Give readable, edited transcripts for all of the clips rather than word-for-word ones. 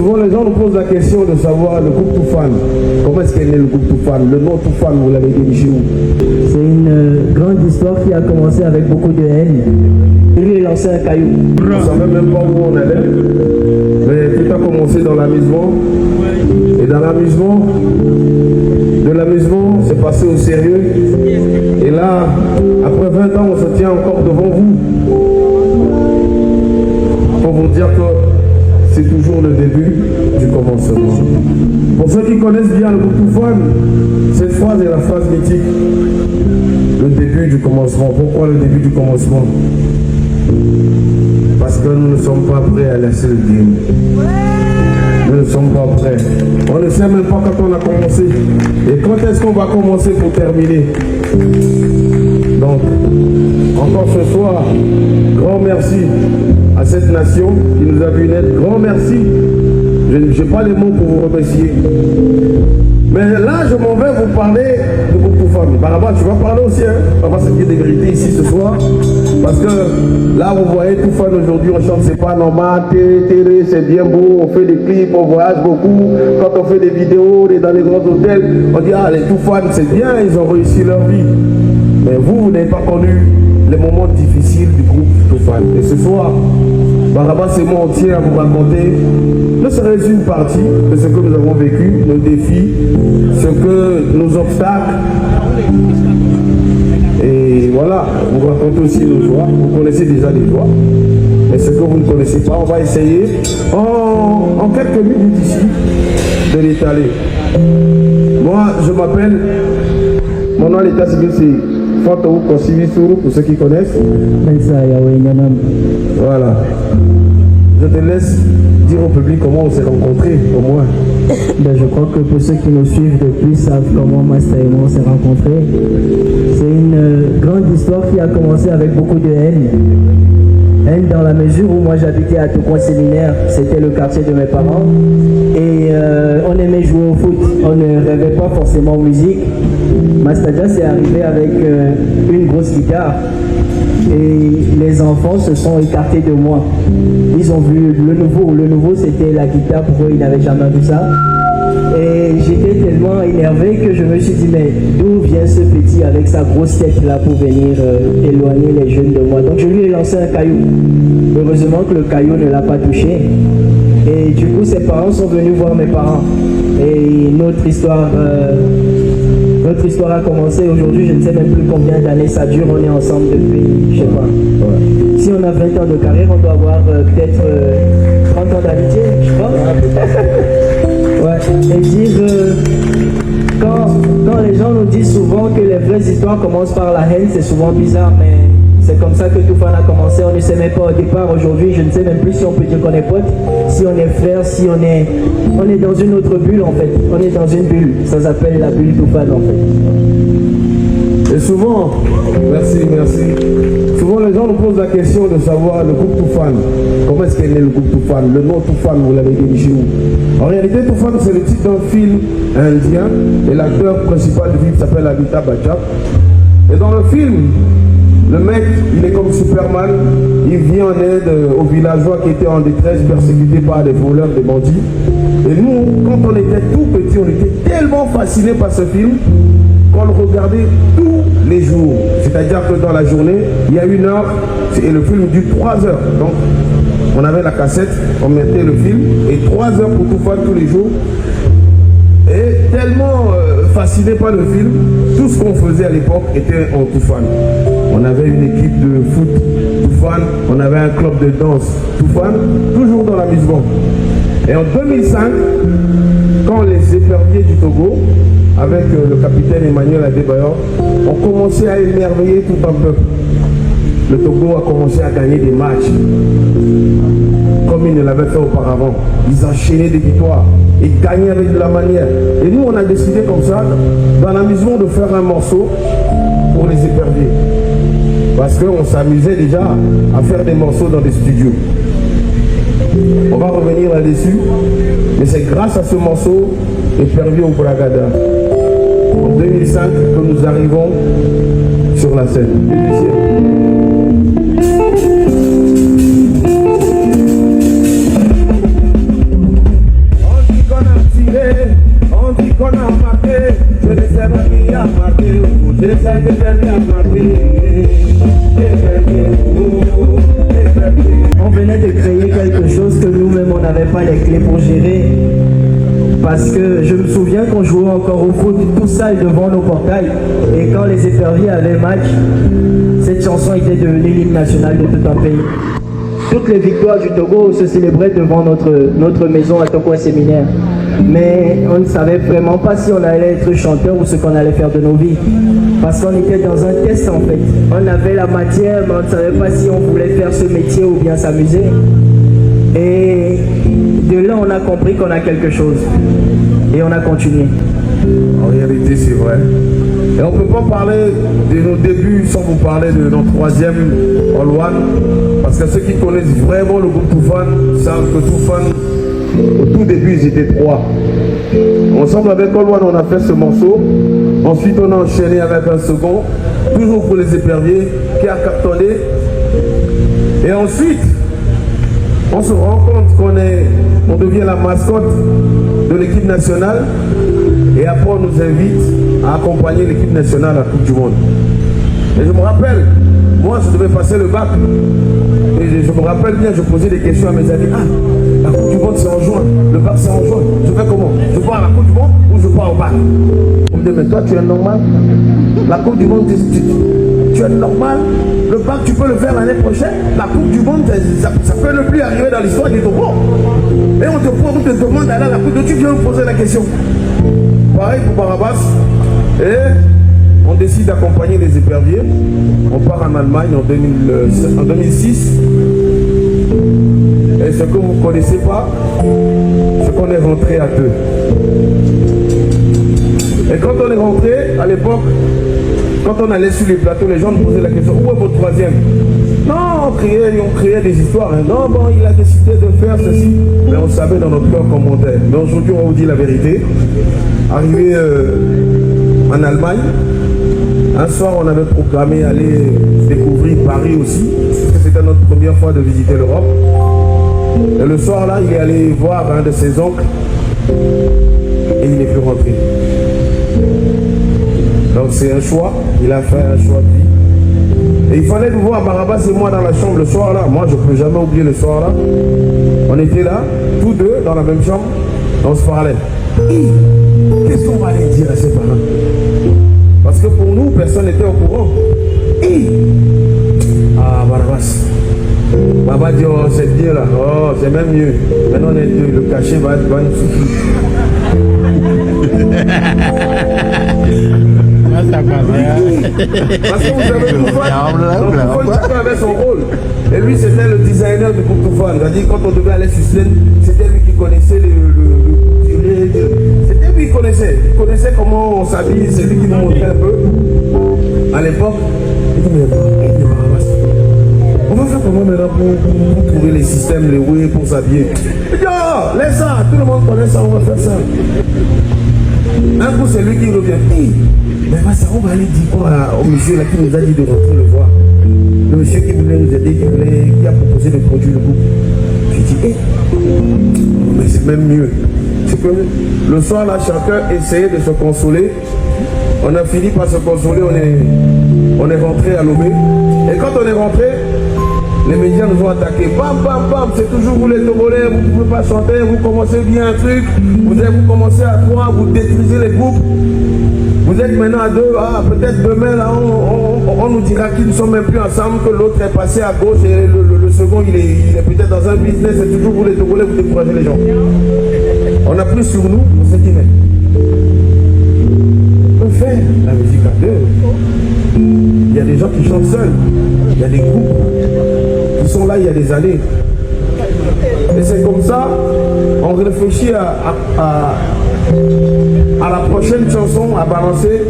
Souvent les gens nous posent la question de savoir le groupe Toufan. Comment est-ce qu'est né le groupe Toufan? Le nom Toufan, vous l'avez dirigé où? C'est une grande histoire qui a commencé avec beaucoup de haine. Lui il lançait un caillou. On ne savait même pas où on allait. Mais tout a commencé dans l'amusement. Et dans l'amusement, de l'amusement, c'est passé au sérieux. Et là, après 20 ans, on se tient encore devant vous. Pour vous dire que c'est toujours le début du commencement. Pour ceux qui connaissent bien le groupe Toufan, cette phrase est la phrase mythique. Le début du commencement. Pourquoi le début du commencement? Parce que nous ne sommes pas prêts à laisser le game. Nous ne sommes pas prêts. On ne sait même pas quand on a commencé. Et quand est-ce qu'on va commencer pour terminer? Donc, encore ce soir, grand merci à cette nation qui nous a vu naître. Grand merci. Je n'ai pas les mots pour vous remercier. Mais là, je m'en vais vous parler de groupe Toufan. Baraba, tu vas parler aussi, hein? On va se dire des vérités ici ce soir. Parce que là, vous voyez Toufan aujourd'hui, on chante, c'est pas normal, télé, c'est bien beau, on fait des clips, on voyage beaucoup. Quand on fait des vidéos, on est dans les grands hôtels, on dit, ah, les Toufan, c'est bien, ils ont réussi leur vie. Mais vous n'avez pas connu les moments difficiles du groupe Toufan. Et ce soir, Baraba, c'est moi, on tient à vous raconter ne serait-ce une partie de ce que nous avons vécu, nos défis, nos obstacles. Et voilà, vous racontez aussi nos joies. Vous connaissez déjà les joies. Mais ce que vous ne connaissez pas, on va essayer en quelques minutes ici de l'étaler. Moi, je m'appelle, mon nom à l'état civil, c'est Fantou Kosivisuru, pour ceux qui connaissent. Voilà. Je te laisse dire au public comment on s'est rencontrés, au moins. Ben, je crois que pour ceux qui nous suivent depuis savent comment Master et moi on s'est rencontrés. C'est une grande histoire qui a commencé avec beaucoup de haine. Haine dans la mesure où moi j'habitais à Toukouan Séminaire, c'était le quartier de mes parents. Et on aimait jouer au foot, on ne rêvait pas forcément musique. Mastadia s'est arrivé avec une grosse guitare. Et les enfants se sont écartés de moi. Ils ont vu le nouveau. Le nouveau, c'était la guitare. Pour eux, ils n'avaient jamais vu ça. Et j'étais tellement énervé que je me suis dit, mais d'où vient ce petit avec sa grosse tête là pour venir éloigner les jeunes de moi? Donc je lui ai lancé un caillou. Heureusement que le caillou ne l'a pas touché. Et du coup, ses parents sont venus voir mes parents. Et notre histoire a commencé aujourd'hui, je ne sais même plus combien d'années ça dure, on est ensemble depuis, je sais pas. Ouais. Si on a 20 ans de carrière, on doit avoir peut-être 30 ans d'amitié, je crois. Ouais. Et dire, quand les gens nous disent souvent que les vraies histoires commencent par la haine, c'est souvent bizarre, mais c'est comme ça que Toufan a commencé. On ne sait même pas au départ. Aujourd'hui, je ne sais même plus si on peut dire qu'on est potes, si on est frères, si on est dans une autre bulle en fait. On est dans une bulle. Ça s'appelle la bulle Toufan en fait. Et souvent, merci. Souvent les gens nous posent la question de savoir le groupe Toufan. Comment est-ce qu'est né le groupe Toufan? Le nom Toufan, vous l'avez dirigé où? En réalité, Toufan, c'est le titre d'un film indien. Et l'acteur principal du film s'appelle Amitabh Bachchan. Et dans le film, le mec, il est comme Superman, il vient en aide aux villageois qui étaient en détresse, persécutés par des voleurs, des bandits. Et nous, quand on était tout petits, on était tellement fascinés par ce film qu'on le regardait tous les jours. C'est-à-dire que dans la journée, il y a 1 heure, et le film dure 3 heures. Donc, on avait la cassette, on mettait le film, et 3 heures pour Toufan tous les jours. Et tellement fasciné par le film, tout ce qu'on faisait à l'époque était en Toufan. On avait une équipe de foot Toufan, on avait un club de danse Toufan, toujours dans l'amusement. Et en 2005, quand les éperviers du Togo, avec le capitaine Emmanuel Adebayor, ont commencé à émerveiller tout un peuple, le Togo a commencé à gagner des matchs comme il ne l'avait fait auparavant. Ils enchaînaient des victoires, ils gagnaient avec de la manière. Et nous, on a décidé comme ça, dans l'amusement, de faire un morceau pour les éperviers. Parce qu'on s'amusait déjà à faire des morceaux dans des studios. On va revenir là-dessus, mais c'est grâce à ce morceau, Épervier au Bragada, en 2005, que nous arrivons sur la scène. On venait de créer quelque chose que nous-mêmes on n'avait pas les clés pour gérer. Parce que je me souviens qu'on jouait encore au foot tout seul devant nos portails. Et quand les éperviers avaient match, cette chanson était devenue l'hymne national de tout un pays. Toutes les victoires du Togo se célébraient devant notre maison à Toko Séminaire. Mais on ne savait vraiment pas si on allait être chanteur ou ce qu'on allait faire de nos vies. Parce qu'on était dans un test en fait. On avait la matière, mais on ne savait pas si on voulait faire ce métier ou bien s'amuser. Et de là, on a compris qu'on a quelque chose. Et on a continué. En réalité, c'est vrai. Et on ne peut pas parler de nos débuts sans vous parler de notre troisième All One. Parce que ceux qui connaissent vraiment le groupe Toufan savent que Toufan, au tout début, ils étaient 3. Ensemble avec All One, on a fait ce morceau. Ensuite, on a enchaîné avec un second, toujours pour les éperviers, qui a cartonné. Et ensuite, on se rend compte qu'on devient la mascotte de l'équipe nationale. Et après, on nous invite à accompagner l'équipe nationale à la Coupe du Monde. Et je me rappelle, moi, je devais passer le bac. Et je me rappelle bien, je posais des questions à mes amis. Ah, la Coupe du Monde, c'est en juin. Le bac, c'est en juin. Je fais comment? Je pars à la Coupe du Monde ou je pars au bac? On me dit, mais toi, tu es normal. La Coupe du Monde, tu es normal. Le bac, tu peux le faire l'année prochaine. La Coupe du Monde, ça peut ne plus arriver dans l'histoire du Togo. Et on te demande d'aller à la Coupe du Monde. Tu viens me poser la question. Pareil pour Barabas. Et on décide d'accompagner les éperviers. On part en Allemagne en 2006. Et ce que vous ne connaissez pas, c'est qu'on est rentré à 2. Et quand on est rentré, à l'époque, quand on allait sur les plateaux, les gens nous posaient la question, où est votre troisième? Non, on créait des histoires. Hein. Non, bon, il a décidé de faire ceci. Mais on savait dans notre cœur qu'on montait. Mais aujourd'hui, on vous dit la vérité. Arrivé en Allemagne, un soir, on avait programmé aller découvrir Paris aussi, parce que c'était notre première fois de visiter l'Europe. Et le soir, là, il est allé voir un de ses oncles et il n'est plus rentré. Donc c'est un choix, il a fait un choix de vie. Et il fallait nous voir, Barabas et moi, dans la chambre le soir là. Moi, je ne peux jamais oublier le soir là. On était là, tous deux, dans la même chambre, on se parlait. Qu'est-ce qu'on va aller dire à ses parents? Parce que pour nous, personne n'était au courant. Ah, Barabas. Baba dit, oh, c'est bien là. Oh, c'est même mieux. Maintenant, on est deux. Le cachet va nous suffire. Parce que vous savez, Toufan, chacun avait son rôle. Et lui, c'était le designer du groupe Toufan. C'est-à-dire, quand on devait aller sur scène, c'était lui qui connaissait c'était lui qui connaissait. Il connaissait comment on s'habille, c'est lui qui nous montrait un peu. À l'époque, il dit, mais on va faire comment maintenant pour trouver les systèmes, les way pour s'habiller? Il dit, oh, laisse ça, tout le monde connaît ça, on va faire ça. Un coup, c'est lui qui revient. Mais ça, on va aller dire quoi au monsieur là, qui nous a dit de rentrer le voir. Le monsieur qui voulait nous aider, qui a proposé de produire le groupe. J'ai dit, mais c'est même mieux. C'est que le soir là, chacun essayait de se consoler. On a fini par se consoler, on est rentré à Lomé. Et quand on est rentré, les médias nous ont attaqués. Bam, bam, bam, c'est toujours vous les Togolais, vous ne pouvez pas chanter, vous commencez bien un truc, vous commencez à 3, vous détruisez les groupes. Vous êtes maintenant à 2, ah, peut-être demain là, on nous dira qu'ils ne sont même plus ensemble, que l'autre est passé à gauche et le second il est peut-être dans un business, c'est toujours vous les Togolais, vous découragez les gens. On a pris sur nous, on s'est dit, mais on peut faire la musique à 2. Il y a des gens qui chantent seuls, il y a des groupes qui sont là il y a des années. Et c'est comme ça, on réfléchit à la prochaine chanson à balancer,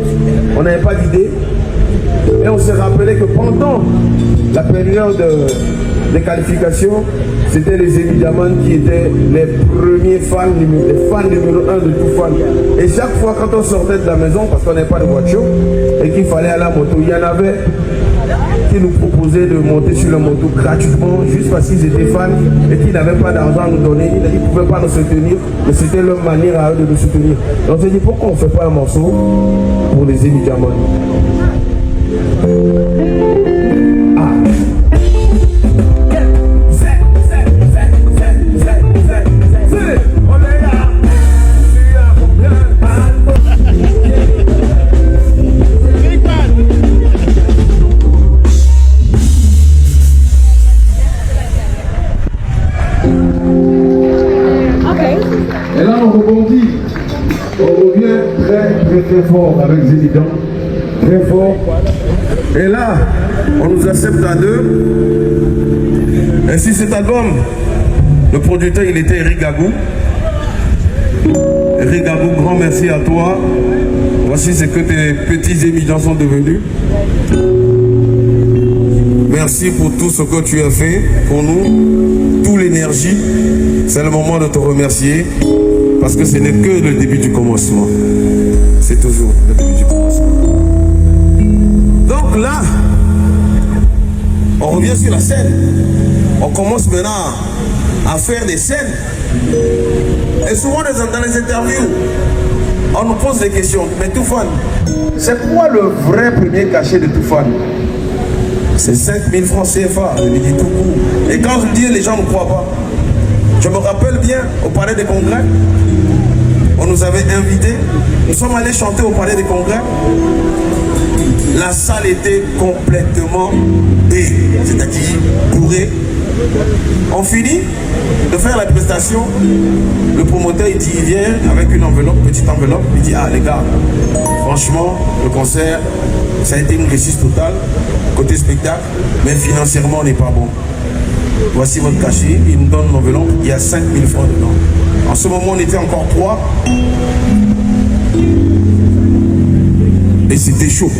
on n'avait pas d'idée. Et on s'est rappelé que pendant la période des qualifications, c'était les Émidiaman qui étaient les premiers fans, les fans numéro 1 de Toufan. Et chaque fois quand on sortait de la maison, parce qu'on n'avait pas de voiture, et qu'il fallait aller à la moto, il y en avait qui nous proposaient de monter sur le moto gratuitement, juste parce qu'ils étaient fans et qu'ils n'avaient pas d'argent à nous donner. Ils ne pouvaient pas nous soutenir, mais c'était leur manière à eux de nous soutenir. Donc on s'est dit, pourquoi on ne fait pas un morceau pour les Amy Diamond? Et là, on rebondit. On revient très fort avec Zénidan. Très fort. Et là, on nous accepte à deux. Ainsi, cet album, le producteur, il était Eric Gagou. Eric Gagou, grand merci à toi. Voici ce que tes petits émigrants sont devenus. Merci pour tout ce que tu as fait pour nous, toute l'énergie. C'est le moment de te remercier parce que ce n'est que le début du commencement. C'est toujours le début du commencement. Donc là, on revient sur la scène. On commence maintenant à faire des scènes. Et souvent dans les interviews, on nous pose des questions. Mais Toufan, c'est quoi le vrai premier cachet de Toufan? C'est 5000 francs CFA, je lui dis tout court. Et quand je le dis, les gens ne croient pas. Je me rappelle bien, au Palais des Congrès, on nous avait invités. Nous sommes allés chanter au Palais des Congrès. La salle était complètement B, c'est-à-dire bourrée. On finit de faire la prestation. Le promoteur, il dit, il vient avec une enveloppe, petite enveloppe. Il dit, ah les gars, franchement, le concert, ça a été une réussite totale, côté spectacle, mais financièrement, on n'est pas bon. Voici votre cachet, il nous donne l'enveloppe, il y a 5000 francs dedans. En ce moment, on était encore 3. Et c'était chaud.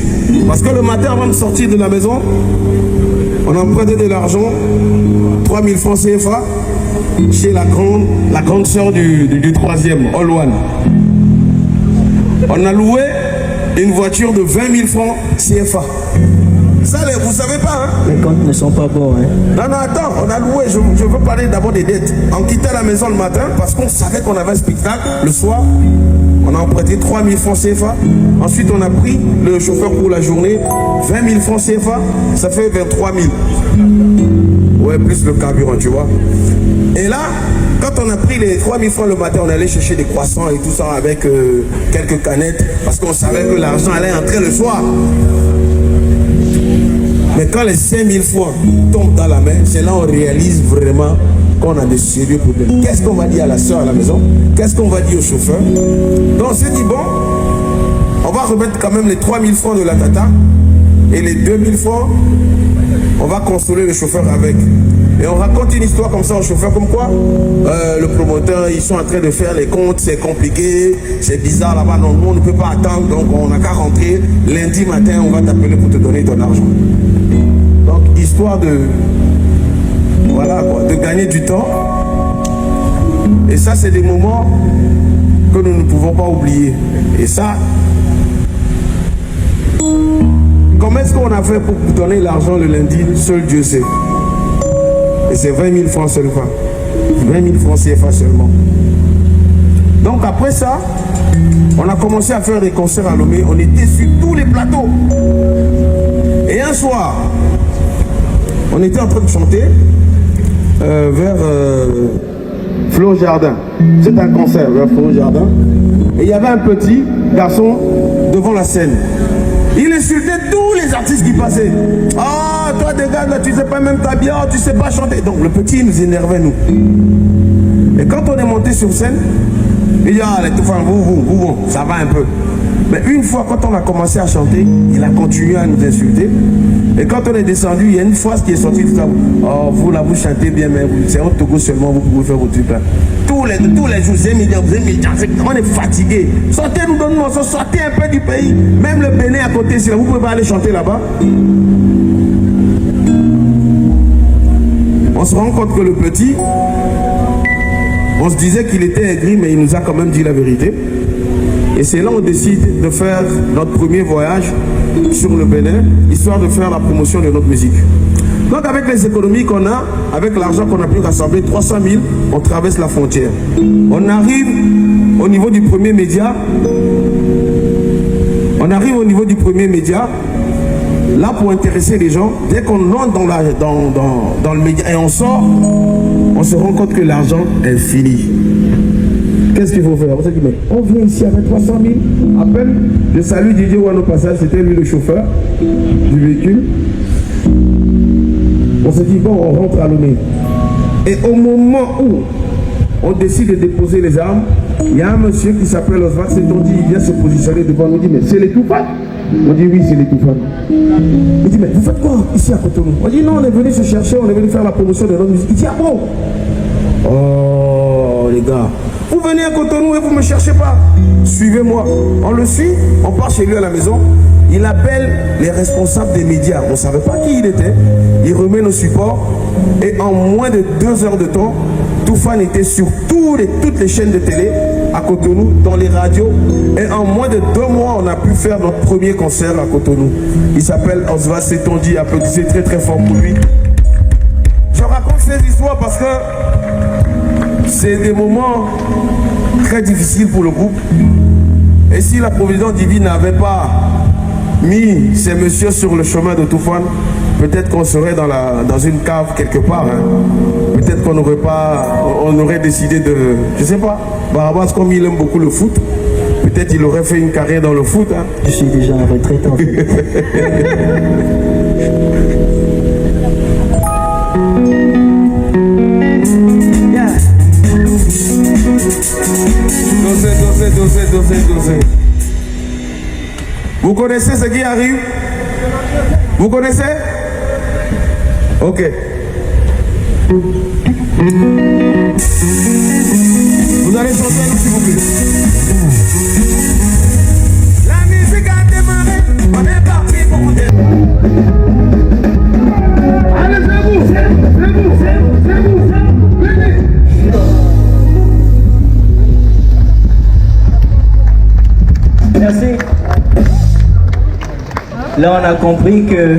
Parce que le matin, avant de sortir de la maison, on a emprunté de l'argent, 3000 francs CFA, chez la grande sœur du troisième, All One. On a loué une voiture de 20 000 francs CFA. Ça, vous savez pas, hein? Les comptes ne sont pas bons, hein? Non, attends, on a loué, je veux parler d'abord des dettes. On quittait la maison le matin parce qu'on savait qu'on avait un spectacle le soir. On a emprunté 3 000 francs CFA. Ensuite, on a pris le chauffeur pour la journée, 20 000 francs CFA, ça fait 23 000. Ouais, plus le carburant, tu vois. Et là, quand on a pris les 3 000 francs le matin, on allait chercher des croissants et tout ça avec quelques canettes parce qu'on savait que l'argent allait entrer le soir. Mais quand les 5 000 francs tombent dans la main, c'est là qu'on réalise vraiment qu'on a des sérieux problèmes. Qu'est-ce qu'on va dire à la soeur à la maison? Qu'est-ce qu'on va dire au chauffeur? Donc on s'est dit, bon, on va remettre quand même les 3 000 francs de la tata et les 2 000 francs, on va consoler le chauffeur avec. Et on raconte une histoire comme ça au chauffeur, comme quoi le promoteur, ils sont en train de faire les comptes, c'est compliqué, c'est bizarre là-bas, donc on ne peut pas attendre, donc on n'a qu'à rentrer. Lundi matin, on va t'appeler pour te donner ton argent. Donc, histoire de, voilà quoi, de gagner du temps. Et ça, c'est des moments que nous ne pouvons pas oublier. Et ça, comment est-ce qu'on a fait pour vous donner l'argent le lundi? Seul Dieu sait. Et c'est 20 000 francs seulement. 20 000 francs CFA seulement. Donc après ça, on a commencé à faire des concerts à Lomé. On était sur tous les plateaux. Et un soir, on était en train de chanter vers Flo Jardin. C'est un concert vers Flo Jardin. Et il y avait un petit garçon devant la scène. Il insultait tous les artistes qui passaient. Ah, toi, dégage, là, tu sais pas même t'habiller, tu sais pas chanter. Donc, le petit, il nous énervait, nous. Et quand on est monté sur scène, il dit, ah, les Toufan, vous, ça va un peu. Mais une fois, quand on a commencé à chanter, il a continué à nous insulter. Et quand on est descendu, il y a une phrase qui est sortie de ça. Oh, vous là, vous chantez bien, mais c'est au Togo seulement, vous pouvez faire vos trucs là. Tous les jours, on est fatigué. Sortez, nous donnons morceaux, sortez un peu du pays. Même le Bénin à côté, si vous pouvez pas aller chanter là-bas. On se rend compte que le petit, on se disait qu'il était aigri, mais il nous a quand même dit la vérité. Et c'est là qu'on décide de faire notre premier voyage sur le Bénin, histoire de faire la promotion de notre musique. Donc avec les économies qu'on a, avec l'argent qu'on a pu rassembler, 300 000, on traverse la frontière. On arrive au niveau du premier média. On arrive au niveau du premier média. Là, pour intéresser les gens, dès qu'on entre dans le média et on sort, on se rend compte que l'argent est fini. Qu'est-ce qu'il faut faire? On se dit, mais on vient ici avec 300 000. À peine, je salue Didier Wan au passage, c'était lui le chauffeur du véhicule. On se dit, bon, on rentre à Lomé. Et au moment où on décide de déposer les armes, il y a un monsieur qui s'appelle Oswald Setondi, il vient se positionner devant nous, il dit, mais c'est les Toufan? On dit, oui, c'est les Toufan. Il dit, mais vous faites quoi ici à Cotonou? On dit, non, on est venu se chercher, on est venu faire la promotion de notre musique. Il dit, ah bon? Oh, les gars, vous venez à Cotonou et vous ne me cherchez pas. Suivez-moi. On le suit, on part chez lui à la maison. Il appelle les responsables des médias. On ne savait pas qui il était. Il remet nos supports. Et en moins de 2 heures de temps, Toufan était sur toutes les chaînes de télé à Cotonou, dans les radios. Et en moins de 2 mois, on a pu faire notre premier concert à Cotonou. Il s'appelle Oswald Setondi. Applaudissez très très fort pour lui. Je raconte ces histoires parce que c'est des moments très difficiles pour le groupe. Et si la providence divine n'avait pas mis ces messieurs sur le chemin de Toufan, peut-être qu'on serait dans une cave quelque part. Hein. Peut-être qu'on n'aurait pas, on aurait décidé de, je sais pas, Barabas, comme il aime beaucoup le foot, peut-être il aurait fait une carrière dans le foot. Hein. Je suis déjà en retraite en fait. Dosez. Vous connaissez ce qui arrive? Vous connaissez? Ok. Vous allez chanter s'il vous plaît. La musique a démarré, on est parti pour vous. Allez, c'est vous. Venez. Merci. Là, on a compris que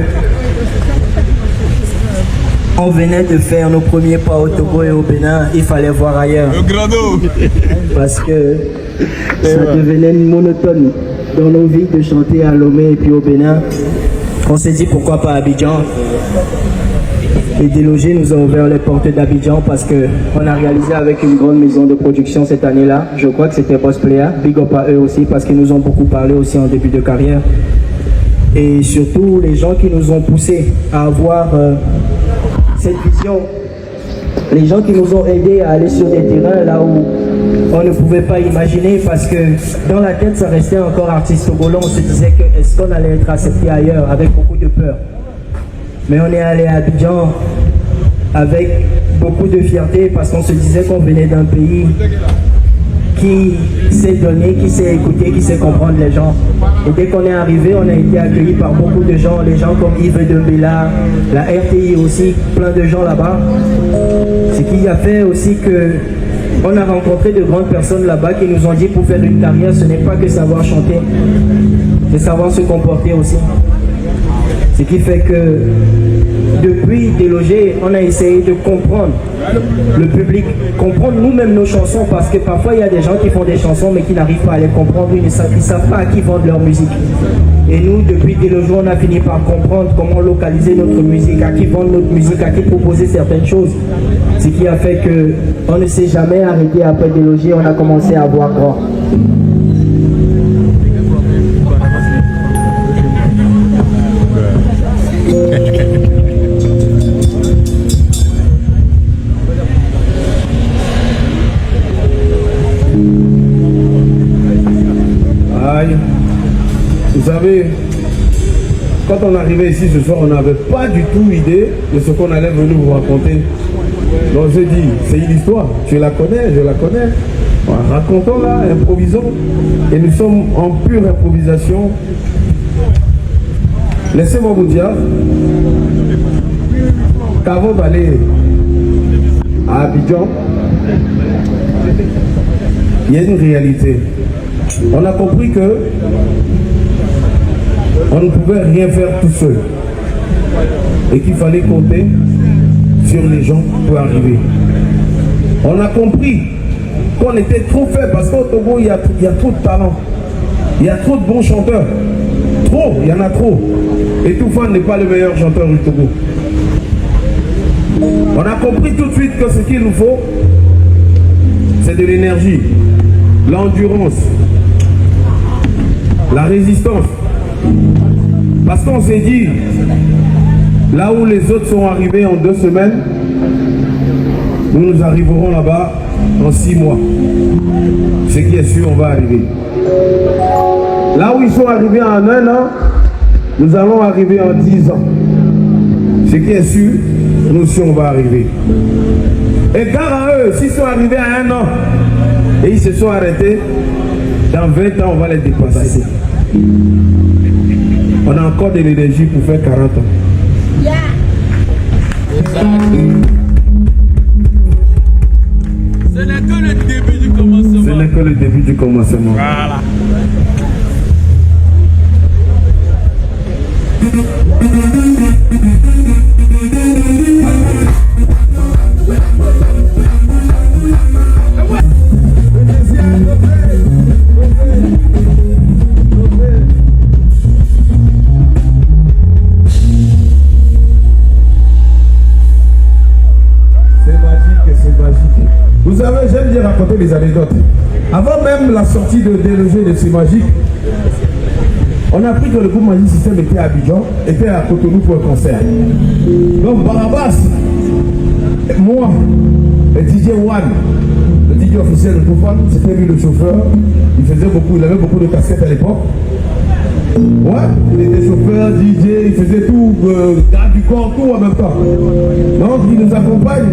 on venait de faire nos premiers pas au Togo et au Bénin, il fallait voir ailleurs. Le grado. Parce que ça devenait monotone dans nos vies de chanter à Lomé et puis au Bénin. On s'est dit pourquoi pas Abidjan. Et Déloger nous a ouvert les portes d'Abidjan parce qu'on a réalisé avec une grande maison de production cette année-là. Je crois que c'était Boss Player. Big up à eux aussi parce qu'ils nous ont beaucoup parlé aussi en début de carrière. Et surtout les gens qui nous ont poussés à avoir cette vision. Les gens qui nous ont aidés à aller sur des terrains là où on ne pouvait pas imaginer parce que dans la tête ça restait encore artiste togolais. On se disait que est-ce qu'on allait être accepté ailleurs avec beaucoup de peur. Mais on est allé à Abidjan avec beaucoup de fierté parce qu'on se disait qu'on venait d'un pays qui sait donner, qui sait écouter, qui sait comprendre les gens. Et dès qu'on est arrivé, on a été accueillis par beaucoup de gens, les gens comme Yves Dembélé, la RTI aussi, plein de gens là-bas. Ce qui a fait aussi que on a rencontré de grandes personnes là-bas qui nous ont dit pour faire une carrière, ce n'est pas que savoir chanter, c'est savoir se comporter aussi. Ce qui fait que depuis Déloger, on a essayé de comprendre le public, comprendre nous-mêmes nos chansons parce que parfois il y a des gens qui font des chansons mais qui n'arrivent pas à les comprendre, ils ne savent pas à qui vendre leur musique. Et nous, depuis Déloger, on a fini par comprendre comment localiser notre musique, à qui vendre notre musique, à qui proposer certaines choses. Ce qui a fait qu'on ne s'est jamais arrêté après Déloger, on a commencé à voir grand. Vous savez, quand on arrivait ici ce soir, on n'avait pas du tout idée de ce qu'on allait venir vous raconter. Donc je dis, c'est une histoire, je la connais. Racontons-la, improvisons. Et nous sommes en pure improvisation. Laissez-moi vous dire qu'avant d'aller à Abidjan, il y a une réalité. On a compris que on ne pouvait rien faire tout seul et qu'il fallait compter sur les gens pour arriver. On a compris qu'on était trop faible parce qu'au Togo, il y a trop de talent. Il y a trop de bons chanteurs. Trop, il y en a trop. Et Toufan n'est pas le meilleur chanteur du Togo. On a compris tout de suite que ce qu'il nous faut, c'est de l'énergie, l'endurance, la résistance. Parce qu'on s'est dit, là où les autres sont arrivés en 2 semaines, nous arriverons là-bas en 6 mois. Ce qui est sûr, on va arriver. Là où ils sont arrivés en 1 an, nous allons arriver en 10 ans. Ce qui est sûr, nous aussi on va arriver. Et gare à eux, s'ils sont arrivés à 1 an et ils se sont arrêtés, dans 20 ans on va les dépasser. On a encore de l'énergie pour faire 40 ans. Ce n'est que le début du commencement. Ce n'est que le début du commencement. Voilà. Vous savez, j'aime bien raconter des anecdotes. Avant même la sortie de Délogé de C'est Magique, on a appris que le groupe Magic System était à Abidjan, était à Cotonou pour un concert. Donc Barabas, moi, le DJ One, le DJ officiel de Toufan, c'était lui le chauffeur. Il avait beaucoup de casquettes à l'époque. Ouais, il était chauffeur, DJ, il faisait tout, garde du corps, tout en même temps. Donc il nous accompagne.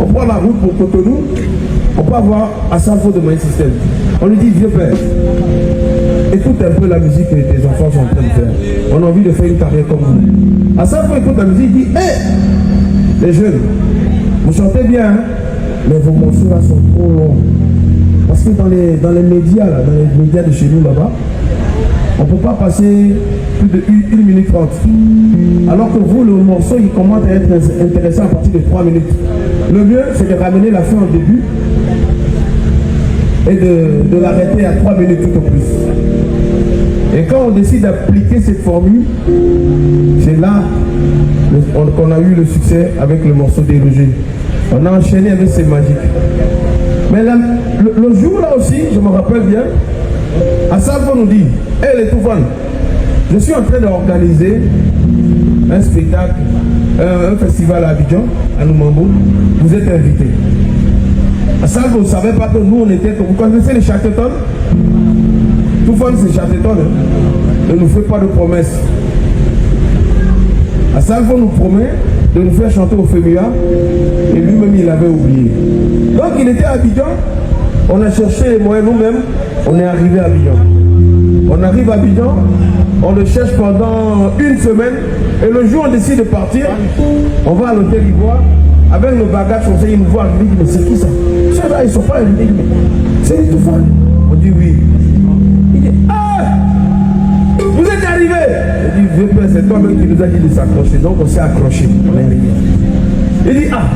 On prend la route pour Cotonou, on peut avoir à Sanfo de Magic System. On lui dit, vieux père, écoute un peu la musique que tes enfants sont en train de faire. On a envie de faire une carrière comme vous. À Sanfo écoute la musique, il dit, hé, les jeunes, vous chantez bien, hein, mais vos morceaux là sont trop longs. Parce que dans les médias, là, dans les médias de chez nous là-bas, on ne peut pas passer plus de 1 minute 30. Alors que vous, le morceau, il commence à être intéressant à partir de 3 minutes. Le mieux, c'est de ramener la fin au début et de l'arrêter à 3 minutes tout au plus. Et quand on décide d'appliquer cette formule, c'est là qu'on a eu le succès avec le morceau Délogé. On a enchaîné avec C'est Magique. Mais là, le jour là aussi, je me rappelle bien, Assalvo nous dit, hé les Toufan, je suis en train d'organiser un spectacle, un festival à Abidjan, à Noumambo, vous êtes invités. Assalvo ne savait pas que nous on était, vous connaissez les Châtetons? Toufan c'est Châteton, hein? Ne nous fait pas de promesses. Assalvo nous promet de nous faire chanter au FEMUA et lui-même il avait oublié. Donc il était à Abidjan, on a cherché les moyens nous-mêmes, on est arrivé à Abidjan. On arrive à Abidjan, on le cherche pendant 1 semaine et le jour où on décide de partir, on va à l'hôtel Ivoire, avec nos bagages, on sait, ils nous voient, ils disent, mais c'est qui ça? Ceux-là, ils ne sont pas invités, mais c'est tout fan. On dit oui. Il dit, ah, vous êtes arrivé. Il dit, vieux père, c'est toi-même qui nous a dit de s'accrocher, donc on s'est accroché, on est arrivé. Il dit, ah,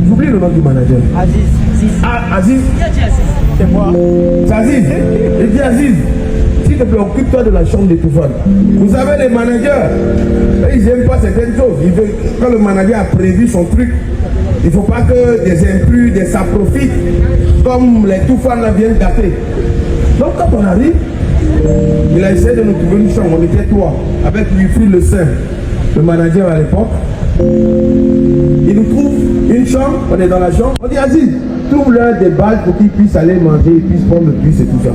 j'oublie le nom du manager. Aziz. Ah, Aziz. C'est moi. C'est Aziz. Il dit, Aziz, s'il te plaît, occupe-toi de la chambre des Toufan. Vous savez, les managers, ils n'aiment pas certaines choses. Quand le manager a prévu son truc, il ne faut pas que des implus, des ça profitent, comme les Toufan viennent gâter. Donc quand on arrive, il a essayé de nous trouver une chambre. On était 3, avec Wilfried Le Saint, le manager à l'époque. Il nous trouve une chambre, on est dans la chambre, on dit Aziz, trouve-leur des badges pour qu'ils puissent aller manger, ils puissent prendre le bus et tout ça.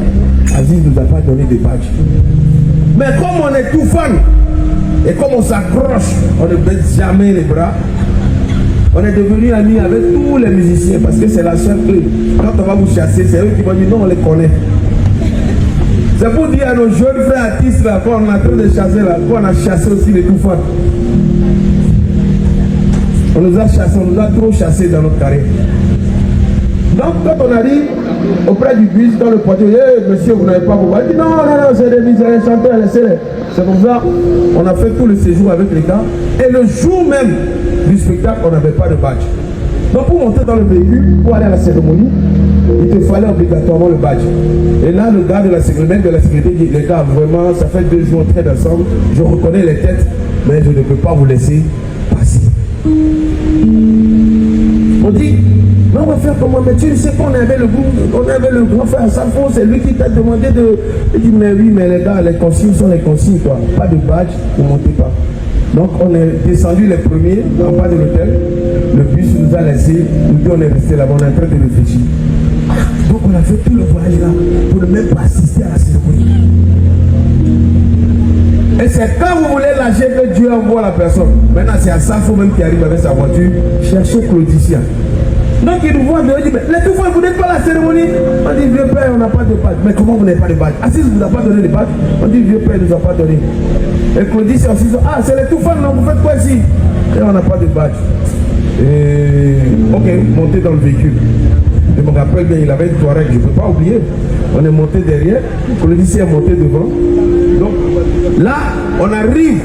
Aziz ne nous a pas donné des badges. Mais comme on est tout fan, et comme on s'accroche, on ne baisse jamais les bras, on est devenu amis avec tous les musiciens parce que c'est la seule eux. Quand on va vous chasser, c'est eux qui vont dire non, on les connaît. C'est pour dire à nos jeunes frères artistes là, quand on a trop de chasser là, quand on a chassé aussi les tout fans. On nous a chassés, on nous a trop chassés dans notre carrière. Donc quand on arrive, auprès du bus, dans le portier, hey, monsieur, vous n'avez pas vos badges. Il dit non, c'est des misères, chanteurs, laissez-les. C'est comme ça, on a fait tout le séjour avec les gars. Et le jour même du spectacle, on n'avait pas de badge. Donc pour monter dans le véhicule, pour aller à la cérémonie, il te fallait obligatoirement le badge. Et là, le gars de la sécurité dit, les gars, vraiment, ça fait 2 jours très ensemble, je reconnais les têtes, mais je ne peux pas vous laisser passer. On dit, mais on va faire comment? Mais tu sais qu'on avait le grand frère Safo, c'est lui qui t'a demandé de... Il dit, mais oui, mais les gars, les consignes sont les consignes, quoi. Pas de badge, vous ne montez pas. Donc on est descendu les premiers en bas de l'hôtel. Le bus nous a laissé, nous dit on est resté là-bas, on est en train de réfléchir. Donc on a fait tout le voyage là pour ne même pas assister à la cérémonie. Et c'est quand vous voulez lâcher que Dieu envoie la personne. Maintenant c'est à Safo même qui arrive avec sa voiture, chercher Claudicien. Donc il nous voit dehors, il dit, mais les tout fois vous n'êtes pas à la cérémonie. On dit, vieux père, on n'a pas de badge. Mais comment vous n'avez pas de badge? Assis, vous n'a pas donné de badge. On dit, vieux père, il ne nous a pas donné. Et Claudie c'est aussi, ah c'est les tout fans, non, vous faites quoi ici? Et on n'a pas de badge. Et ok, montez dans le véhicule. Je me rappelle bien, il avait une Touareg, je ne peux pas oublier. On est monté derrière, Claudie est monté devant. Donc là, on arrive.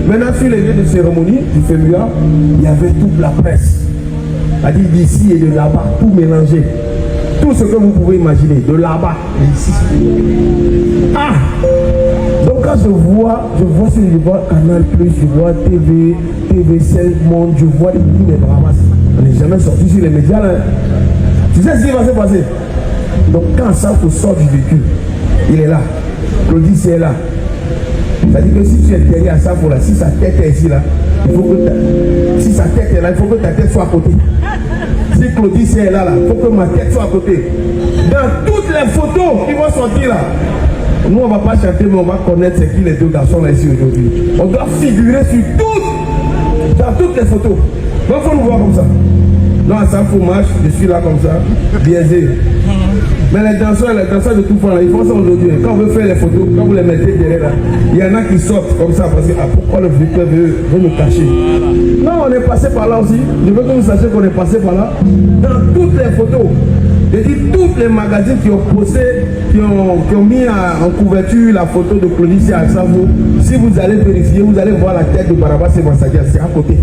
Maintenant sur les lieux de cérémonie du FEMUA, il y avait toute la presse. A dit d'ici et de là-bas, tout mélangé. Tout ce que vous pouvez imaginer, de là-bas et ici. Ah! Donc quand je vois Canal+, je vois TV5 Monde, je vois les bravas. On n'est jamais sorti sur les médias là. Tu sais ce qui va se passer? Donc quand Safo sort du véhicule, il est là. Claudie est là. C'est-à-dire que si tu es derrière Safo là, si sa tête est ici là, il faut que si sa tête est là, il faut que ta tête soit à côté. Si Claudie est là, il faut que ma tête soit à côté. Dans toutes les photos qui vont sortir là, nous on ne va pas chanter, mais on va connaître c'est qui les deux garçons là ici aujourd'hui. On doit figurer dans toutes les photos. Donc il faut nous voir comme ça. Non, à Safo marche, je suis là comme ça, biaisé. Mais les danseurs de tout fond là, ils font ça aujourd'hui. Quand on veut faire les photos, quand vous les mettez derrière là, il y en a qui sortent comme ça parce que pourquoi le victeur veut nous cacher? Non, on est passé par là aussi. Je veux que vous sachiez qu'on est passé par là. Dans toutes les photos, je dis tous les magazines qui ont posté, qui ont mis en couverture la photo de Claudie à Safo. Si vous allez vérifier, vous allez voir la tête de Barabas et Massadia, c'est à côté.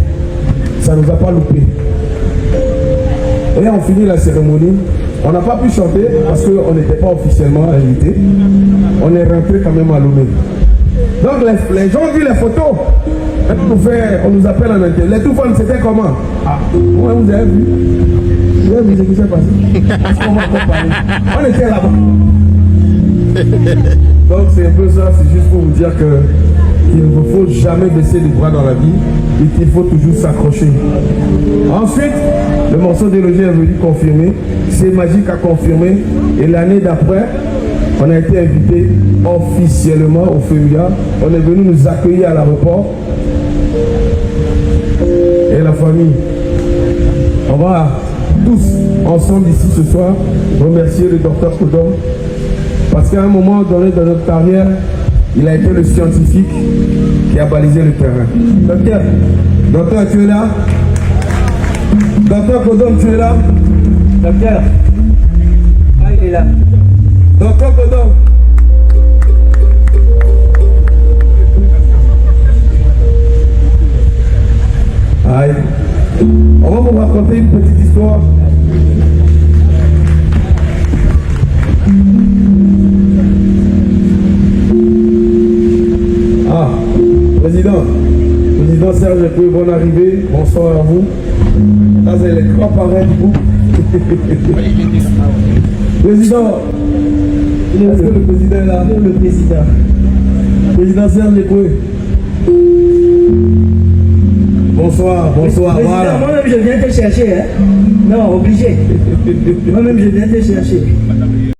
Ça ne nous a pas loupé. Et on finit la cérémonie. On n'a pas pu chanter parce qu'on n'était pas officiellement invités. On est rentré quand même à Lomé. Donc les gens ont vu les photos. On nous appelle en interne. Les tout fans, c'était comment? Ah, ouais, vous avez vu? Vous avez vu ce qui s'est passé? Parce qu'on va comparer. On était là-bas. Donc c'est un peu ça, c'est juste pour vous dire qu'il ne faut jamais baisser les bras dans la vie et qu'il faut toujours s'accrocher. Ensuite, le morceau d'Élogie est venu confirmer, c'est Magique à confirmer, et l'année d'après, on a été invité officiellement au FEMUA. On est venu nous accueillir à l'aéroport. Et la famille, on va tous ensemble ici ce soir remercier le docteur Kodom. Parce qu'à un moment donné dans notre carrière, il a été le scientifique qui a balisé le terrain. Docteur, tu es là? Docteur Kodom, tu es là? Docteur, il est là. Docteur Kodom. Aïe. On va vous raconter une petite histoire. Ah, Président Serge, bonne arrivée, bonsoir à vous. Là, c'est les 3 parrains du groupe. Président, est-ce que le président est là? Le président. Président Serge Lekoué. Bonsoir, Président, voilà. moi-même je viens te chercher, hein? Non, obligé. Moi-même je viens te chercher.